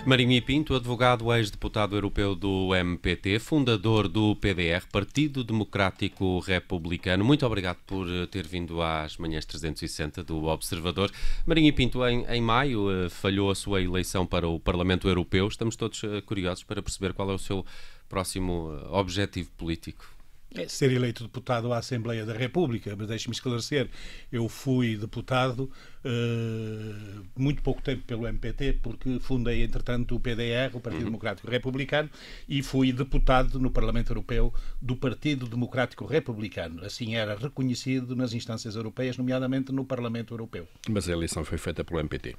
Marinho e Pinto, advogado, ex-deputado europeu do MPT, fundador do PDR, Partido Democrático Republicano. Muito obrigado por ter vindo às manhãs 360 do Observador. Marinho e Pinto, em maio falhou a sua eleição para o Parlamento Europeu. Estamos todos curiosos para perceber qual é o seu próximo objetivo político. É ser eleito deputado à Assembleia da República, mas deixe-me esclarecer, eu fui deputado muito pouco tempo pelo MPT, porque fundei, entretanto, o PDR, o Partido Democrático Republicano, e fui deputado no Parlamento Europeu do Partido Democrático Republicano. Assim era reconhecido nas instâncias europeias, nomeadamente no Parlamento Europeu. Mas a eleição foi feita pelo MPT.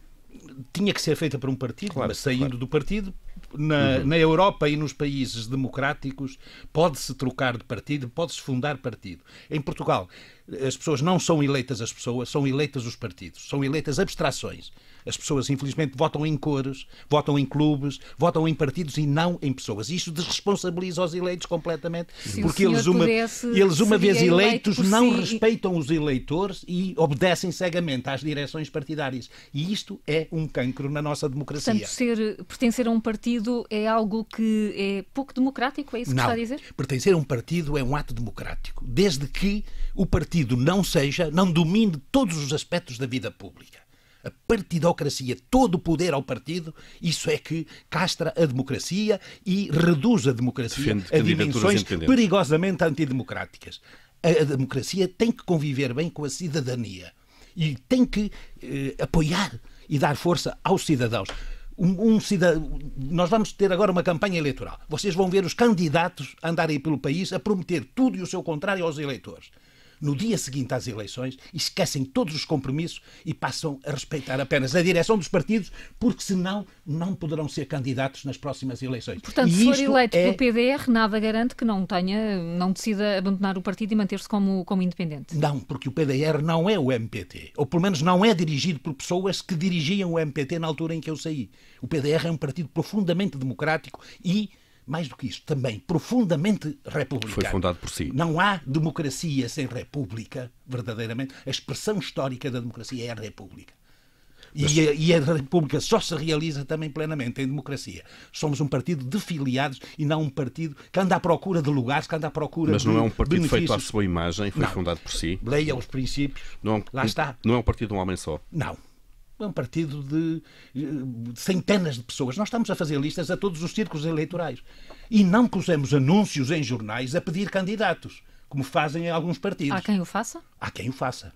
Tinha que ser feita por um partido, claro, mas saindo do partido, na Europa e nos países democráticos, pode-se trocar de partido, pode-se fundar partido. Em Portugal, as pessoas não são eleitas as pessoas, são eleitas os partidos, são eleitas abstrações. As pessoas, infelizmente, votam em cores, votam em clubes, votam em partidos e não em pessoas. Isto desresponsabiliza os eleitos completamente, porque eles, uma vez eleitos, não respeitam os eleitores e obedecem cegamente às direções partidárias. E isto é um cancro na nossa democracia. Portanto, pertencer a um partido é algo que é pouco democrático, é isso que está a dizer? Pertencer a um partido é um ato democrático, desde que o partido não domine todos os aspectos da vida pública. A partidocracia, todo o poder ao partido, isso é que castra a democracia e reduz a democracia a dimensões perigosamente antidemocráticas. A democracia tem que conviver bem com a cidadania e tem que apoiar e dar força aos cidadãos. Nós vamos ter agora uma campanha eleitoral. Vocês vão ver os candidatos andarem pelo país a prometer tudo e o seu contrário aos eleitores. No dia seguinte às eleições, esquecem todos os compromissos e passam a respeitar apenas a direção dos partidos, porque senão não poderão ser candidatos nas próximas eleições. Portanto, se for eleito pelo PDR, nada garante que não decida abandonar o partido e manter-se como independente. Não, porque o PDR não é o MPT, ou pelo menos não é dirigido por pessoas que dirigiam o MPT na altura em que eu saí. O PDR é um partido profundamente democrático e, mais do que isso, também profundamente republicano. Foi fundado por si. Não há democracia sem república, verdadeiramente. A expressão histórica da democracia é a república. E a república só se realiza também plenamente em democracia. Somos um partido de filiados e não um partido que anda à procura de lugares, que anda à procura de benefícios. Mas não é um partido feito à sua imagem, foi fundado por si. Leia os princípios, lá está. Não é um partido de um homem só. Não. É um partido de centenas de pessoas. Nós estamos a fazer listas a todos os círculos eleitorais. E não pusemos anúncios em jornais a pedir candidatos, como fazem em alguns partidos. Há quem o faça? Há quem o faça.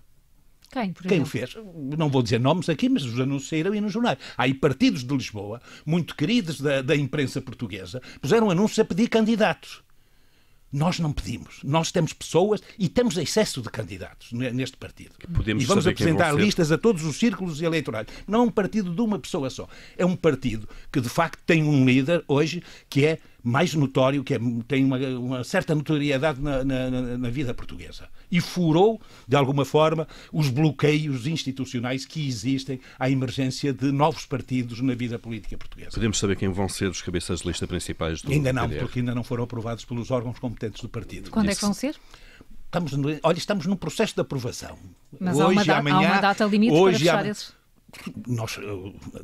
Quem, por exemplo? Quem o fez? Não vou dizer nomes aqui, mas os anúncios saíram e nos jornais. Há aí partidos de Lisboa, muito queridos da imprensa portuguesa, puseram anúncios a pedir candidatos. Nós não pedimos. Nós temos pessoas e temos excesso de candidatos neste partido. E vamos apresentar listas a todos os círculos eleitorais. Não é um partido de uma pessoa só. É um partido que, de facto, tem um líder hoje que é mais notório, tem uma certa notoriedade na vida portuguesa. E furou, de alguma forma, os bloqueios institucionais que existem à emergência de novos partidos na vida política portuguesa. Podemos saber quem vão ser os cabeças de lista principais do Ainda não, PDR? porque ainda não foram aprovados pelos órgãos competentes do partido. Quando é que vão ser? Estamos num processo de aprovação. Mas hoje, há uma data limite para fechar esses?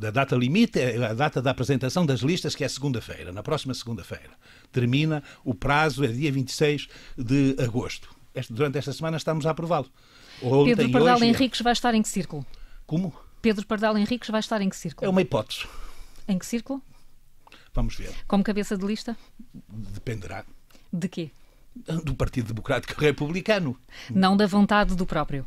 A data limite é a data da apresentação das listas, que é segunda-feira, na próxima segunda-feira. Termina o prazo, dia 26 de agosto. Durante esta semana estamos a aprová-lo. Pedro Pardal Henriques vai estar em que círculo? Como? Pedro Pardal Henriques vai estar em que círculo? É uma hipótese. Em que círculo? Vamos ver. Como cabeça de lista? Dependerá. De quê? Do Partido Democrático Republicano. Não da vontade do próprio?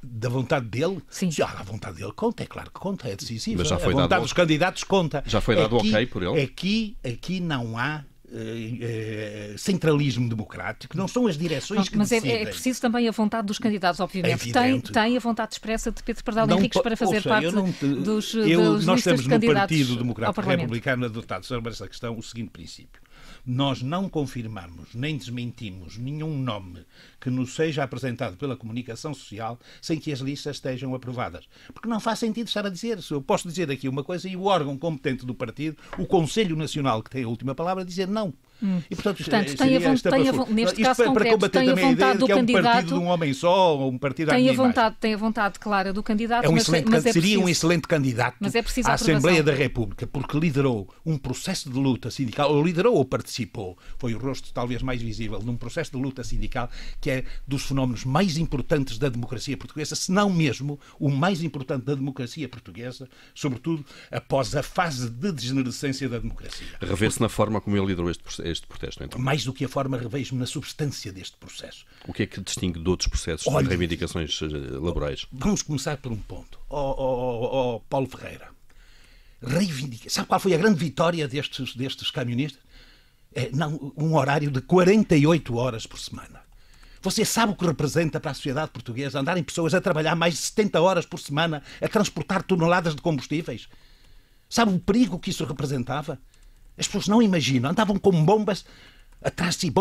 Da vontade dele? Sim. A vontade dele conta, é claro que conta, é decisiva. Mas já foi a vontade dos candidatos conta. Já foi dado ok por ele? Aqui não há centralismo democrático, não são as direções que decidem. Mas é preciso também a vontade dos candidatos, obviamente. Tem a vontade expressa de Pedro Pardal Henriques para fazer parte dos nós listas temos de no candidatos Partido Democrático ao Republicano adotado sobre essa questão o seguinte princípio. Nós não confirmamos nem desmentimos nenhum nome que nos seja apresentado pela comunicação social sem que as listas estejam aprovadas. Porque não faz sentido estar a dizer. Eu posso dizer aqui uma coisa e o órgão competente do partido, o Conselho Nacional, que tem a última palavra, dizer não. E, portanto, neste caso concreto, tem a vontade do candidato... É um partido de um homem só, ou um partido tem a vontade clara do candidato, seria um excelente candidato à Assembleia da República, porque liderou um processo de luta sindical, ou liderou ou participou, foi o rosto talvez mais visível, num processo de luta sindical que é dos fenómenos mais importantes da democracia portuguesa, se não mesmo o mais importante da democracia portuguesa, sobretudo após a fase de degenerescência da democracia. Revê-se na forma como ele liderou este protesto, então? Mais do que a forma, revejo-me na substância deste processo. O que é que distingue de outros processos de reivindicações laborais? Vamos começar por um ponto. Paulo Ferreira. Sabe qual foi a grande vitória destes camionistas? Um horário de 48 horas por semana. Você sabe o que representa para a sociedade portuguesa andarem pessoas a trabalhar mais de 70 horas por semana a transportar toneladas de combustíveis? Sabe o perigo que isso representava? As pessoas não imaginam. Andavam com bombas atrás de si,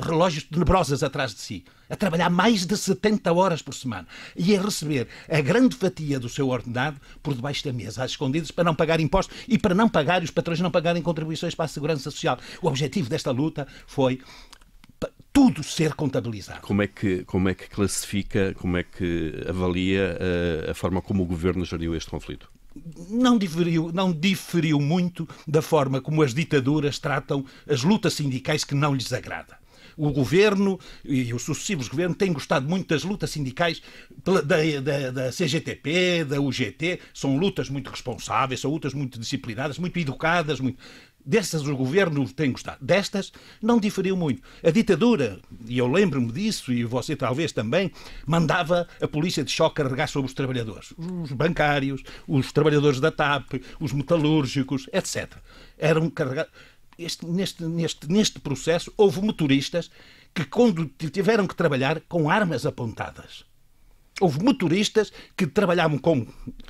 relógios tenebrosas atrás de si, a trabalhar mais de 70 horas por semana e a receber a grande fatia do seu ordenado por debaixo da mesa, às escondidas, para não pagar impostos e para não pagar, os patrões não pagarem contribuições para a segurança social. O objetivo desta luta foi tudo ser contabilizado. Como é que classifica, como é que avalia a forma como o governo geriu este conflito? Não diferiu muito da forma como as ditaduras tratam as lutas sindicais que não lhes agrada. O governo e os sucessivos governos têm gostado muito das lutas sindicais da CGTP, da UGT. São lutas muito responsáveis, são lutas muito disciplinadas, muito educadas. Dessas o governo tem gostado. Destas não diferiu muito. A ditadura, e eu lembro-me disso, e você talvez também, mandava a polícia de choque carregar sobre os trabalhadores. Os bancários, os trabalhadores da TAP, os metalúrgicos, etc. Eram carregados. Neste processo houve motoristas que quando tiveram que trabalhar com armas apontadas. Houve motoristas que trabalhavam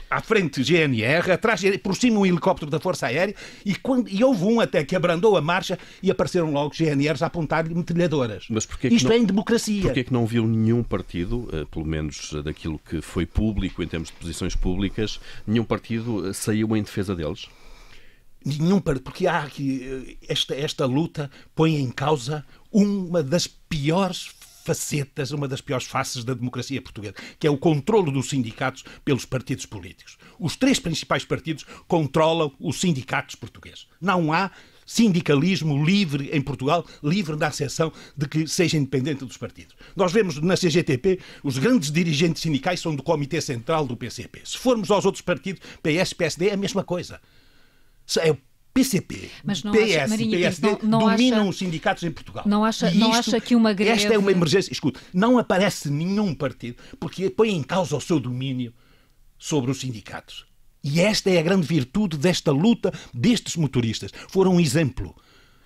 à frente GNR, atrás, por cima um helicóptero da Força Aérea, e houve um até que abrandou a marcha e apareceram logo GNRs a apontar-lhe metralhadoras. Mas Isto é em democracia. Porquê é que não viu nenhum partido, pelo menos daquilo que foi público, em termos de posições públicas, nenhum partido saiu em defesa deles? Porque há aqui esta luta põe em causa uma das piores facetas, uma das piores faces da democracia portuguesa, que é o controlo dos sindicatos pelos partidos políticos. Os 3 principais partidos controlam os sindicatos portugueses. Não há sindicalismo livre em Portugal, livre na acessão de que seja independente dos partidos. Nós vemos na CGTP, os grandes dirigentes sindicais são do Comitê Central do PCP. Se formos aos outros partidos, PS, PSD, é a mesma coisa. É o PCP, PS e PSD dominam os sindicatos em Portugal. Não acha que uma greve... Esta é uma emergência. Escute, não aparece nenhum partido porque põe em causa o seu domínio sobre os sindicatos. E esta é a grande virtude desta luta destes motoristas. Foram um exemplo.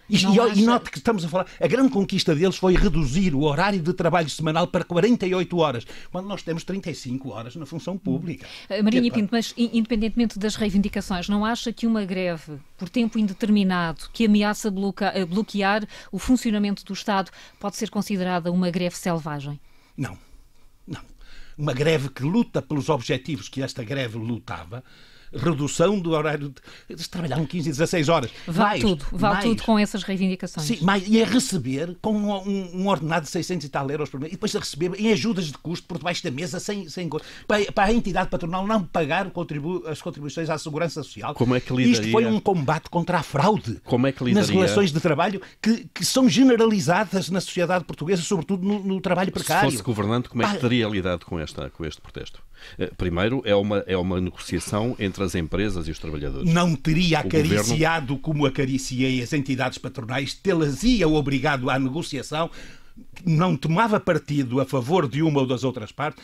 E note que estamos a falar, a grande conquista deles foi reduzir o horário de trabalho semanal para 48 horas, quando nós temos 35 horas na função pública. Marinho Pinto, mas independentemente das reivindicações, não acha que uma greve por tempo indeterminado que ameaça bloquear o funcionamento do Estado pode ser considerada uma greve selvagem? Não. Uma greve que luta pelos objetivos que esta greve lutava, redução do horário de trabalhar 15 e 16 horas. Vale tudo com essas reivindicações. Sim, e a receber com um ordenado de 600 e tal euros por mês, e depois a receber em ajudas de custo por debaixo da mesa, para a entidade patronal não pagar as contribuições à segurança social. Como é que lidaria? Isto foi um combate contra a fraude nas relações de trabalho que são generalizadas na sociedade portuguesa, sobretudo no trabalho precário. Se fosse governante, como é que teria lidado com este protesto? Primeiro, é uma negociação entre as empresas e os trabalhadores. Não teria acariciado como acariciei as entidades patronais, tê-las-ia obrigado à negociação, não tomava partido a favor de uma ou das outras partes,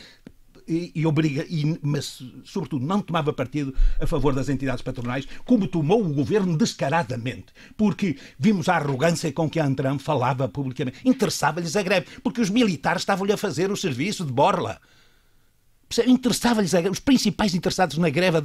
mas, sobretudo, não tomava partido a favor das entidades patronais, como tomou o governo descaradamente, porque vimos a arrogância com que a Antram falava publicamente. Interessava-lhes a greve, porque os militares estavam-lhe a fazer o serviço de borla. Interessava-lhes, os principais interessados na greve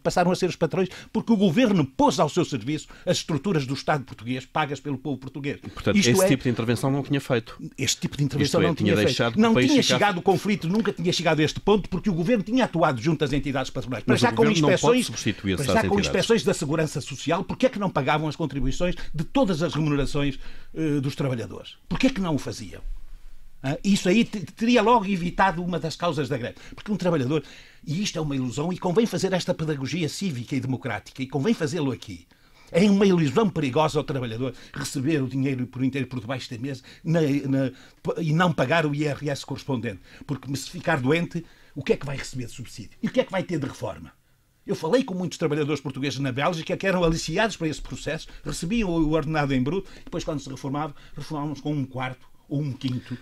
passaram a ser os patrões, porque o governo pôs ao seu serviço as estruturas do Estado português, pagas pelo povo português. Portanto, esse tipo de intervenção não tinha feito. Este tipo de intervenção não tinha feito. Não tinha chegado o conflito, nunca tinha chegado a este ponto, porque o governo tinha atuado junto às entidades patronais. Mas já com inspeções da Segurança Social, porque é que não pagavam as contribuições de todas as remunerações dos trabalhadores? Porquê é que não o faziam? Isso aí teria logo evitado uma das causas da greve. Porque um trabalhador, e isto é uma ilusão, e convém fazer esta pedagogia cívica e democrática, e convém fazê-lo aqui. É uma ilusão perigosa ao trabalhador receber o dinheiro por inteiro por debaixo da mesa e não pagar o IRS correspondente. Porque se ficar doente, o que é que vai receber de subsídio? E o que é que vai ter de reforma? Eu falei com muitos trabalhadores portugueses na Bélgica que eram aliciados para esse processo, recebiam o ordenado em bruto, e depois, quando se reformavam-se com um quarto ou um quinto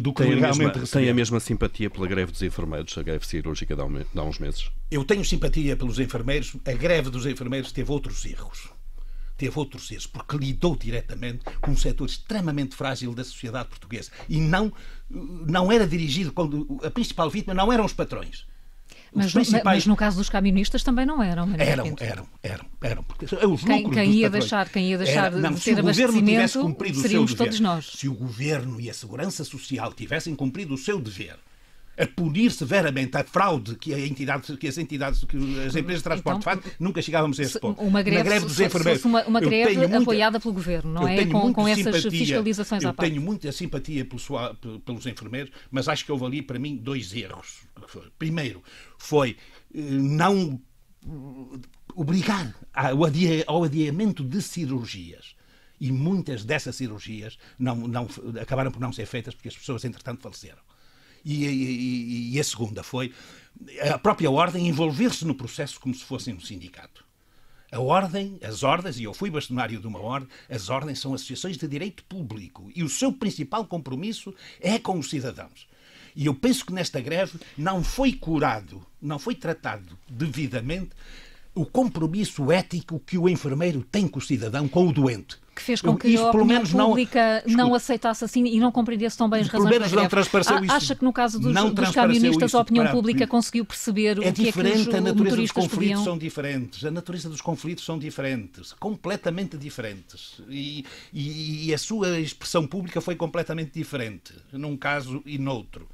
do que realmente recebiam. Tem a mesma simpatia pela greve dos enfermeiros, a greve cirúrgica de há uns meses? Eu tenho simpatia pelos enfermeiros. A greve dos enfermeiros teve outros erros. Porque lidou diretamente com um setor extremamente frágil da sociedade portuguesa. E não era dirigido, a principal vítima não eram os patrões. Mas no caso dos camionistas também não eram. Eram. Porque os lucros quem ia deixar de ter abastecimento seríamos todos nós. Se o governo e a Segurança Social tivessem cumprido o seu dever a punir severamente a fraude que as empresas de transporte fazem, nunca chegávamos a esse ponto. Uma greve dos enfermeiros. Uma greve apoiada pelo governo, não é? Com essas fiscalizações à parte. Eu tenho muita simpatia pelos enfermeiros, mas acho que houve ali, para mim, 2 erros. Primeiro, foi não obrigar ao adiamento de cirurgias. E muitas dessas cirurgias acabaram por não ser feitas porque as pessoas, entretanto, faleceram. E a segunda foi a própria Ordem envolver-se no processo como se fosse um sindicato. As ordens, e eu fui bastonário de uma ordem, as ordens são associações de direito público e o seu principal compromisso é com os cidadãos. E eu penso que nesta greve não foi tratado devidamente o compromisso ético que o enfermeiro tem com o cidadão, com o doente. Que fez com que a opinião pública não aceitasse assim e não compreendesse tão bem as razões da greve. Acha que no caso dos camionistas a opinião pública conseguiu perceber o que é que os motoristas pediam? A natureza dos conflitos são diferentes, completamente diferentes. E a sua expressão pública foi completamente diferente, num caso e noutro.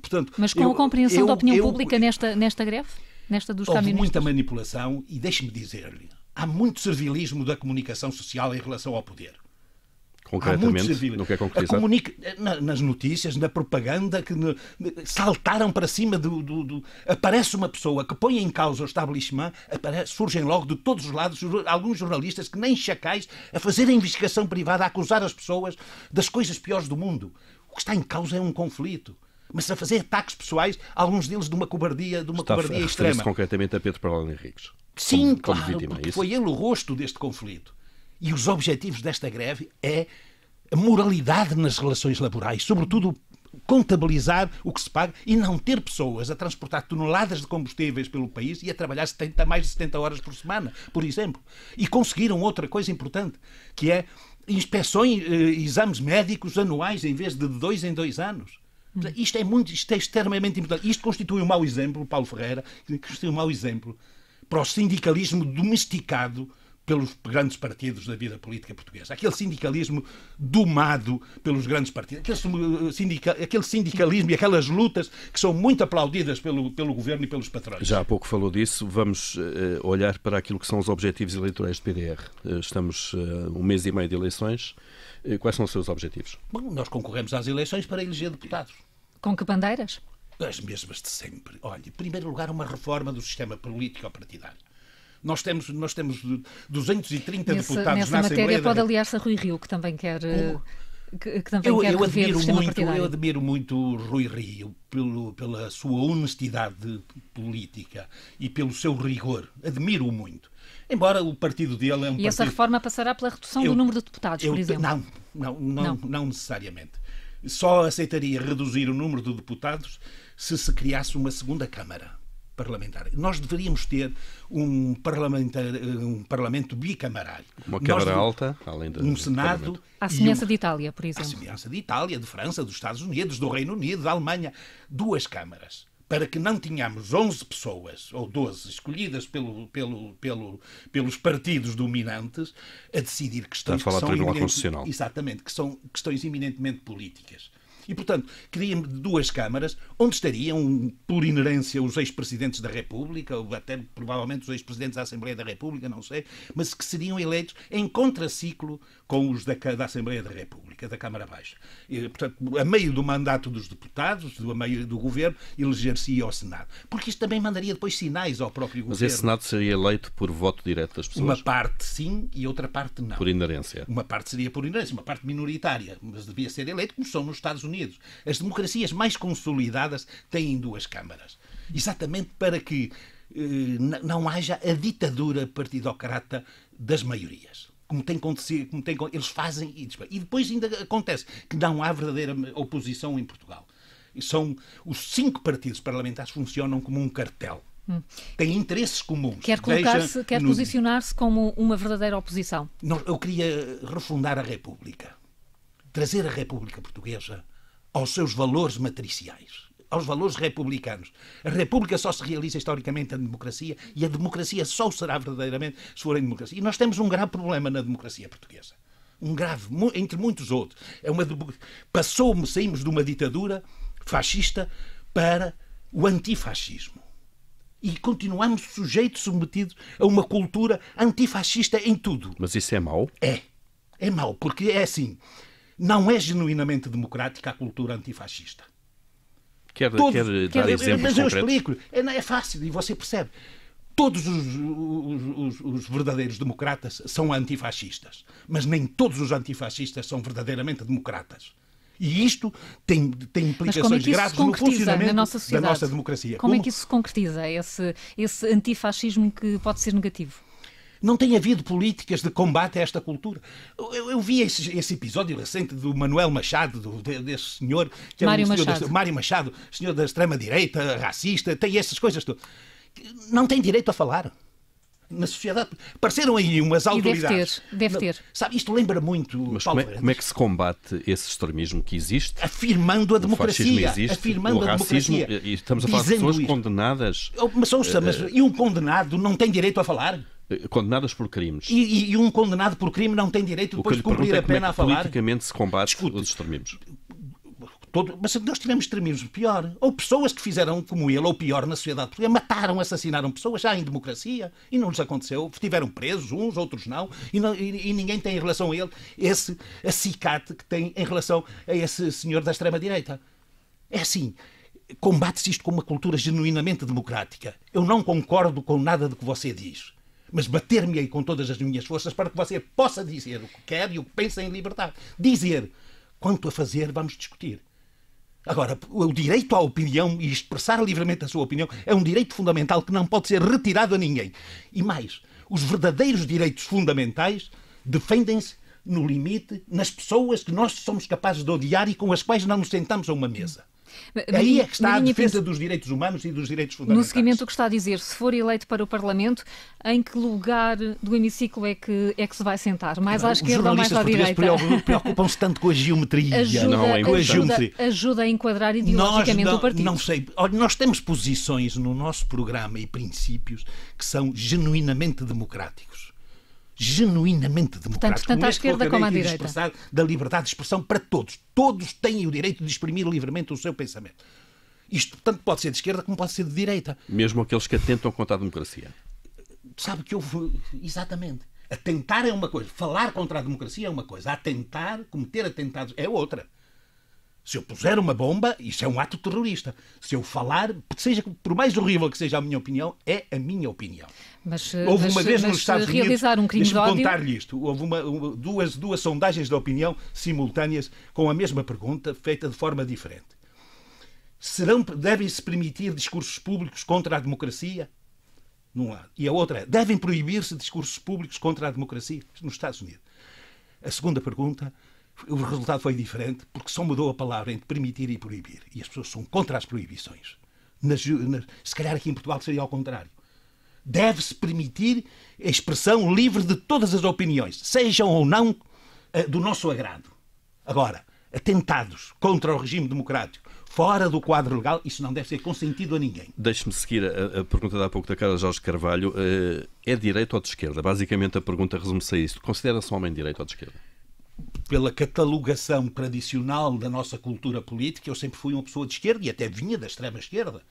Portanto, mas com a compreensão da opinião pública nesta greve? Nesta dos camionistas? Houve muita manipulação e deixe-me dizer-lhe, há muito servilismo da comunicação social em relação ao poder. Concretamente, no que é concretizado? Nas notícias, na propaganda, que saltaram para cima aparece uma pessoa que põe em causa o estabelecimento, surgem logo de todos os lados alguns jornalistas que nem chacais a fazer a investigação privada, a acusar as pessoas das coisas piores do mundo. O que está em causa é um conflito. Mas a fazer ataques pessoais, alguns deles de uma cobardia extrema. Está concretamente a Pedro Paralelo Henriques. Sim, claro, porque foi ele o rosto deste conflito. E os objetivos desta greve é a moralidade nas relações laborais, sobretudo contabilizar o que se paga e não ter pessoas a transportar toneladas de combustíveis pelo país e a trabalhar mais de 70 horas por semana, por exemplo. E conseguiram outra coisa importante, que é inspeções, exames médicos anuais em vez de 2 em 2 anos. Isto é extremamente importante. Isto constitui um mau exemplo, Paulo Ferreira, constitui um mau exemplo para o sindicalismo domesticado pelos grandes partidos da vida política portuguesa. Aquele sindicalismo domado pelos grandes partidos. Aquele sindicalismo e aquelas lutas que são muito aplaudidas pelo governo e pelos patrões. Já há pouco falou disso. Vamos olhar para aquilo que são os objetivos eleitorais do PDR. Estamos 1 mês e meio de eleições. Quais são os seus objetivos? Bom, nós concorremos às eleições para eleger deputados. Com que bandeiras? As mesmas de sempre. Olha, em primeiro lugar, uma reforma do sistema político-partidário. Nós temos 230 deputados nessa na Assembleia. Nessa matéria pode aliar-se a Rui Rio, que também quer... rever o sistema partidário. Eu admiro muito o Rui Rio pela sua honestidade política e pelo seu rigor. Admiro-o muito. Embora o partido dele é um partido... E essa reforma passará pela redução do número de deputados, por exemplo? Não necessariamente. Só aceitaria reduzir o número de deputados se criasse uma segunda Câmara parlamentar. Nós deveríamos ter um parlamento bicamarário. Uma Câmara alta, além de um Senado. À semelhança de Itália, por exemplo. À semelhança de Itália, de França, dos Estados Unidos, do Reino Unido, da Alemanha. 2 câmaras. para que não tenhamos 11 pessoas ou 12 escolhidas pelos partidos dominantes a decidir questões que são constitucional. Exatamente, que são questões eminentemente políticas. E, portanto, queríamos 2 câmaras onde estariam, por inerência, os ex-presidentes da República, ou até provavelmente os ex-presidentes da Assembleia da República, não sei, mas que seriam eleitos em contraciclo com os da Assembleia da República, da Câmara Baixa. E, portanto, a meio do mandato dos deputados, a meio do governo, eleger-se ao Senado. Porque isto também mandaria depois sinais ao próprio governo. Mas esse Senado seria eleito por voto direto das pessoas? Uma parte sim e outra parte não. Por inerência? Uma parte seria por inerência, uma parte minoritária, mas devia ser eleito, como são nos Estados Unidos. As democracias mais consolidadas têm 2 câmaras. Exatamente para que não haja a ditadura partidocrata das maiorias. Como tem acontecido, eles fazem e depois ainda acontece que não há verdadeira oposição em Portugal. São os 5 partidos parlamentares funcionam como um cartel. Têm interesses comuns. Quer posicionar-se como uma verdadeira oposição? Eu queria refundar a República. Trazer a República Portuguesa aos seus valores matriciais, aos valores republicanos. A República só se realiza historicamente a democracia e a democracia só será verdadeiramente se for em democracia. E nós temos um grave problema na democracia portuguesa. Um grave, entre muitos outros. Saímos de uma ditadura fascista para o antifascismo. E continuamos submetidos a uma cultura antifascista em tudo. Mas isso é mau? É mau, porque é assim... Não é genuinamente democrática a cultura antifascista. Quer dar exemplos mas eu concretos? explico. É fácil e você percebe. Todos os verdadeiros democratas são antifascistas. Mas nem todos os antifascistas são verdadeiramente democratas. E isto tem implicações graves no funcionamento da nossa democracia. Como é que isso se concretiza, esse antifascismo que pode ser negativo? Não tem havido políticas de combate a esta cultura. Eu vi esse episódio recente do Manuel Machado, desse senhor... Que Mário Machado, senhor da extrema-direita, racista, tem essas coisas todas. Não tem direito a falar. Na sociedade apareceram aí umas autoridades. Deve ter. Sabe, isto lembra muito... Mas como é que se combate esse extremismo que existe? Afirmando a democracia. Afirmando o racismo. E estamos a falar de pessoas condenadas. Mas e um condenado não tem direito a falar? Condenadas por crimes. E um condenado por crime não tem direito depois de cumprir a pena a falar? Politicamente se combate os extremismos. Mas nós tivemos extremismo pior. Ou pessoas que fizeram como ele, ou pior, na sociedade portuguesa, mataram, assassinaram pessoas já em democracia e não lhes aconteceu. Tiveram presos, uns, outros não, e ninguém tem em relação a ele esse acicate que tem em relação a esse senhor da extrema-direita. É assim, combate-se isto com uma cultura genuinamente democrática. Eu não concordo com nada do que você diz, mas bater-me-ei com todas as minhas forças para que você possa dizer o que quer e o que pensa em liberdade. Dizer. Quanto a fazer, vamos discutir. Agora, o direito à opinião e expressar livremente a sua opinião é um direito fundamental que não pode ser retirado a ninguém. E mais, os verdadeiros direitos fundamentais defendem-se no limite nas pessoas que nós somos capazes de odiar e com as quais não nos sentamos a uma mesa. Aí é que está a defesa dos direitos humanos e dos direitos fundamentais. No seguimento do que está a dizer, se for eleito para o Parlamento, em que lugar do hemiciclo é que se vai sentar? Mais à esquerda ou mais à direita? Os jornalistas preocupam-se tanto com a geometria. Ajuda a enquadrar ideologicamente o partido. Não sei. Olha, nós temos posições no nosso programa e princípios que são genuinamente democráticos. Genuinamente democrático. Tanto à esquerda como à direita. Da liberdade de expressão para todos. Todos têm o direito de exprimir livremente o seu pensamento. Isto, tanto pode ser de esquerda como pode ser de direita. Mesmo aqueles que atentam contra a democracia. Sabe que houve... Exatamente. Atentar é uma coisa. Falar contra a democracia é uma coisa. Atentar, cometer atentados é outra. Se eu puser uma bomba, isso é um ato terrorista. Se eu falar, seja por mais horrível que seja a minha opinião, é a minha opinião. Houve uma vez nos Estados Unidos, realizar um crime de ódio... contar-lhe isto. Houve duas sondagens de opinião simultâneas com a mesma pergunta, feita de forma diferente. Devem-se permitir discursos públicos contra a democracia? Num lado. E a outra é, devem proibir-se discursos públicos contra a democracia? Nos Estados Unidos. A segunda pergunta... O resultado foi diferente porque só mudou a palavra entre permitir e proibir. E as pessoas são contra as proibições. Se calhar aqui em Portugal seria ao contrário. Deve-se permitir a expressão livre de todas as opiniões, sejam ou não do nosso agrado. Agora, atentados contra o regime democrático, fora do quadro legal, isso não deve ser consentido a ninguém. Deixe-me seguir a pergunta de há pouco da Carla Jorge Carvalho. É de direita ou de esquerda? Basicamente a pergunta resume-se a isto. Considera-se um homem de direita ou de esquerda? Pela catalogação tradicional da nossa cultura política, eu sempre fui uma pessoa de esquerda e até vinha da extrema-esquerda.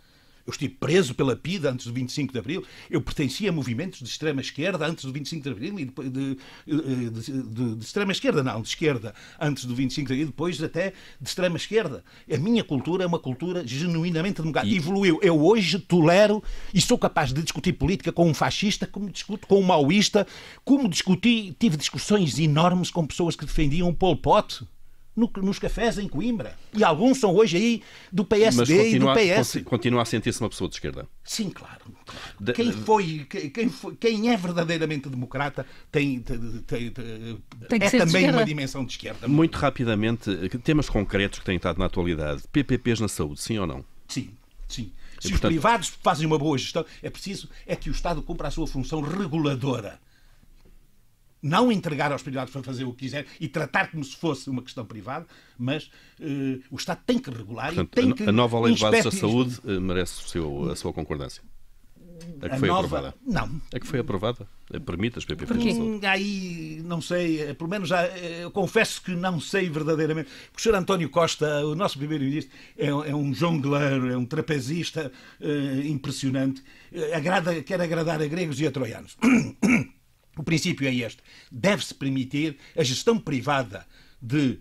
Eu estive preso pela PIDE antes do 25 de Abril. Eu pertencia a movimentos de extrema-esquerda antes do 25 de Abril e depois de extrema-esquerda, não, de esquerda antes do 25 de Abril, depois até de extrema-esquerda. A minha cultura é uma cultura genuinamente democrática. Evoluiu. Eu hoje tolero e sou capaz de discutir política com um fascista, como discuto com um maoísta, como tive discussões enormes com pessoas que defendiam o Pol Pot. Nos cafés em Coimbra. E alguns são hoje aí do PSD e do PS. Continua a sentir-se uma pessoa de esquerda? Sim, claro. Quem é verdadeiramente democrata tem é também uma dimensão de esquerda. Muito rapidamente, temas concretos que têm estado na atualidade. PPPs na saúde, sim ou não? Sim, sim. Se os privados fazem uma boa gestão, é preciso que o Estado cumpra a sua função reguladora. Não entregar aos privados para fazer o que quiser e tratar como se fosse uma questão privada, mas o Estado tem que regular. Portanto, e tem que a nova lei de bases da saúde merece a sua concordância? A que foi aprovada? Não. A que foi aprovada? Permite as PPPs na saúde? Aí, não sei, pelo menos eu confesso que não sei verdadeiramente. O Sr. António Costa, o nosso primeiro-ministro, é um jongleiro, é um trapezista impressionante. Quer agradar a gregos e a troianos. O princípio é este. Deve-se permitir a gestão privada de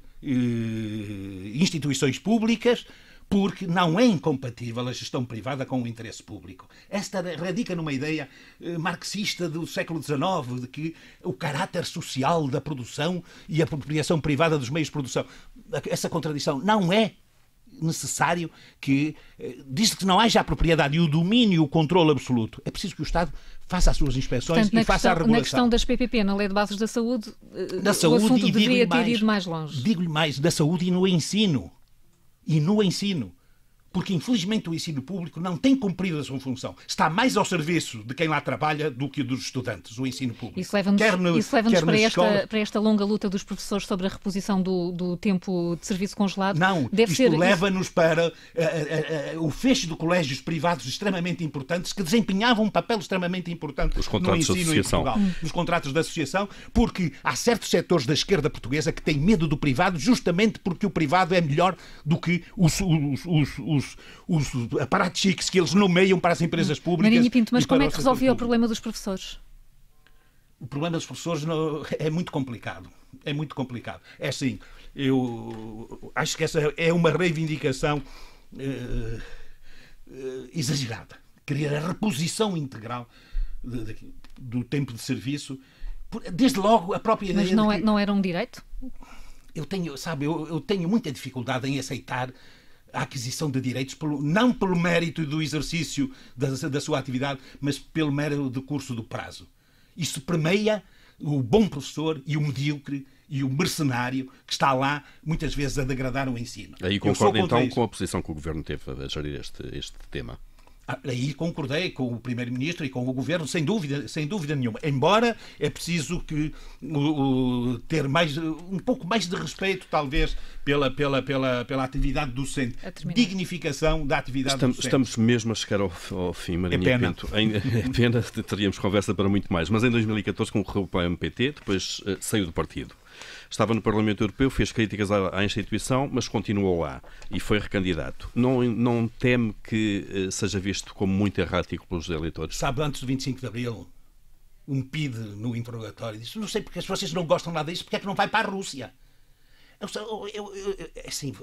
instituições públicas, porque não é incompatível a gestão privada com o interesse público. Esta radica numa ideia marxista do século XIX, de que o caráter social da produção e a apropriação privada dos meios de produção. Essa contradição não é necessário que diz que não haja a propriedade e o domínio e o controle absoluto. É preciso que o Estado faça as suas inspeções. Portanto, e faça a regulação. Na questão das PPP, na Lei de Bases da Saúde, o assunto deveria ter ido mais longe. Digo-lhe mais, da saúde e no ensino. E no ensino. Porque, infelizmente, o ensino público não tem cumprido a sua função. Está mais ao serviço de quem lá trabalha do que dos estudantes, o ensino público. Isso leva-nos para esta longa luta dos professores sobre a reposição do tempo de serviço congelado? Não, isto leva-nos para o fecho de colégios privados extremamente importantes que desempenhavam um papel extremamente importante no ensino em Portugal. Nos contratos de associação, porque há certos setores da esquerda portuguesa que têm medo do privado justamente porque o privado é melhor do que os aparatos chiques que eles nomeiam para as empresas públicas. Marinho Pinto, mas como é que resolveu o problema dos professores? O problema dos professores é muito complicado. É muito complicado. É assim, eu acho que essa é uma reivindicação exagerada. Querer a reposição integral do tempo de serviço. Desde logo, a própria ideia... Mas não era um direito? Eu tenho muita dificuldade em aceitar a aquisição de direitos, não pelo mérito do exercício da sua atividade, mas pelo mero decurso do prazo. Isso permeia o bom professor e o medíocre e o mercenário que está lá, muitas vezes, a degradar o ensino. Aí concordo então com a posição que o Governo teve a gerir este tema? Aí concordei com o Primeiro-Ministro e com o Governo, sem dúvida nenhuma. Embora é preciso ter um pouco mais de respeito, talvez, pela atividade docente. Dignificação da atividade docente. Estamos mesmo a chegar ao fim, Marinho Pinto. É pena, teríamos conversa para muito mais. Mas em 2014 concorreu para o MPT, depois saiu do partido. Estava no Parlamento Europeu, fez críticas à instituição, mas continuou lá e foi recandidato. Não teme que seja visto como muito errático pelos eleitores? Sabe, antes do 25 de Abril, um PIDE no interrogatório disse: não sei porque se vocês não gostam nada disso, porque é que não vai para a Rússia? Assim,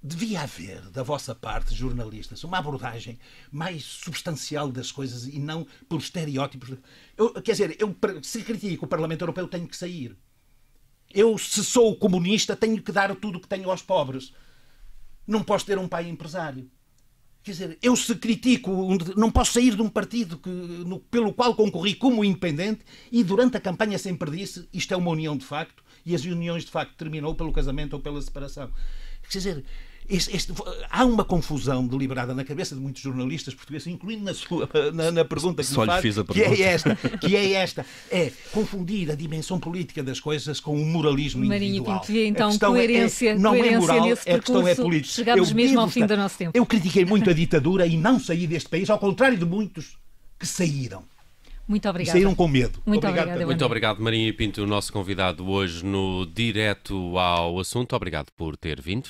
devia haver, da vossa parte, jornalistas, uma abordagem mais substancial das coisas e não por estereótipos. Se critico o Parlamento Europeu, tenho que sair. Se sou comunista, tenho que dar tudo o que tenho aos pobres. Não posso ter um pai empresário. Quer dizer, se critico, não posso sair de um partido pelo qual concorri como independente e durante a campanha sempre disse: isto é uma união de facto, e as uniões de facto terminou pelo casamento ou pela separação. Quer dizer, Há uma confusão deliberada na cabeça de muitos jornalistas portugueses, incluindo na pergunta que me faz, que é esta, é confundir a dimensão política das coisas com o moralismo individual. Pinto, vê então coerência, não coerência é moral, nesse a questão é política. Chegamos mesmo ao fim do nosso tempo. Eu critiquei muito a ditadura e não saí deste país, ao contrário de muitos que saíram. Muito obrigada. E saíram com medo. Muito obrigada. Muito obrigado, Marinho Pinto, o nosso convidado hoje no Direto ao Assunto. Obrigado por ter vindo.